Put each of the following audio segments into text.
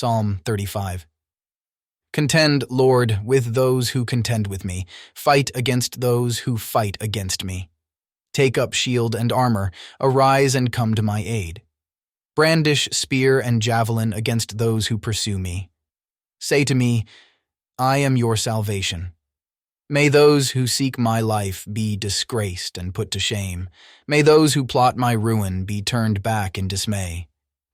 Psalm 35. Contend, Lord, with those who contend with me. Fight against those who fight against me. Take up shield and armor. Arise and come to my aid. Brandish spear and javelin against those who pursue me. Say to me, I am your salvation. May those who seek my life be disgraced and put to shame. May those who plot my ruin be turned back in dismay.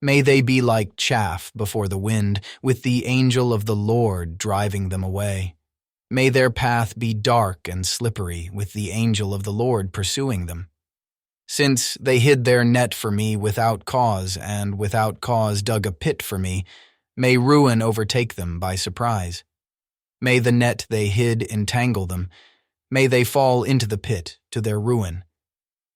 May they be like chaff before the wind, with the angel of the Lord driving them away. May their path be dark and slippery, with the angel of the Lord pursuing them. Since they hid their net for me without cause, and without cause dug a pit for me, may ruin overtake them by surprise. May the net they hid entangle them. May they fall into the pit to their ruin.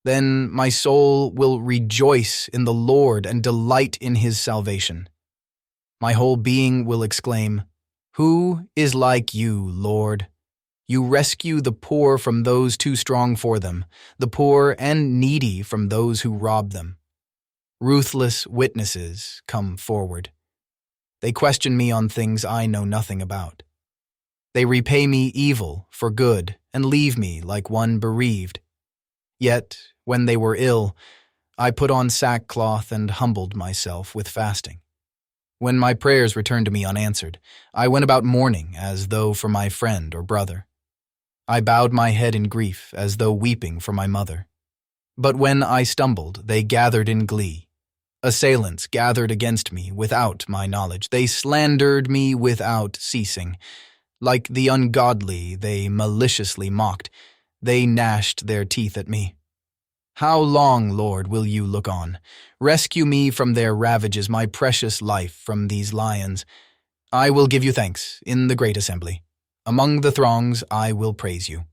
Then my soul will rejoice in the Lord and delight in his salvation. My whole being will exclaim, Who is like you, Lord? You rescue the poor from those too strong for them, the poor and needy from those who rob them. Ruthless witnesses come forward. They question me on things I know nothing about. They repay me evil for good and leave me like one bereaved. Yet, when they were ill, I put on sackcloth and humbled myself with fasting. When my prayers returned to me unanswered, I went about mourning as though for my friend or brother. I bowed my head in grief as though weeping for my mother. But when I stumbled, they gathered in glee. Assailants gathered against me without my knowledge. They slandered me without ceasing. Like the ungodly, they maliciously mocked. They gnashed their teeth at me. How long, Lord, will you look on? Rescue me from their ravages, my precious life from these lions. I will give you thanks in the great assembly. Among the throngs I will praise you.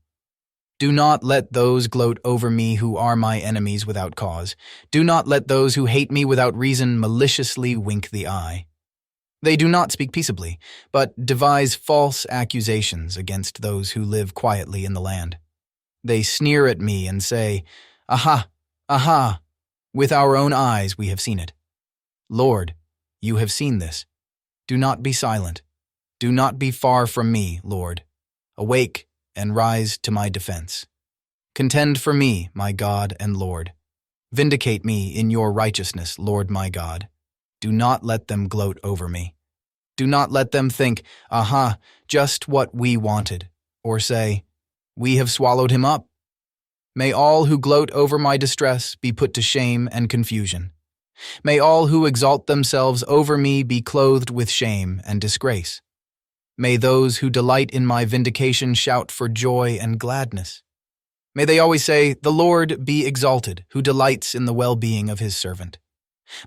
Do not let those gloat over me who are my enemies without cause. Do not let those who hate me without reason maliciously wink the eye. They do not speak peaceably, but devise false accusations against those who live quietly in the land. They sneer at me and say, Aha, aha, with our own eyes we have seen it. Lord, you have seen this. Do not be silent. Do not be far from me, Lord. Awake and rise to my defense. Contend for me, my God and Lord. Vindicate me in your righteousness, Lord my God. Do not let them gloat over me. Do not let them think, Aha, just what we wanted, or say, We have swallowed him up. May all who gloat over my distress be put to shame and confusion. May all who exalt themselves over me be clothed with shame and disgrace. May those who delight in my vindication shout for joy and gladness. May they always say, The Lord be exalted, who delights in the well-being of his servant.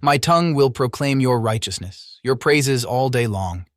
My tongue will proclaim your righteousness, your praises all day long.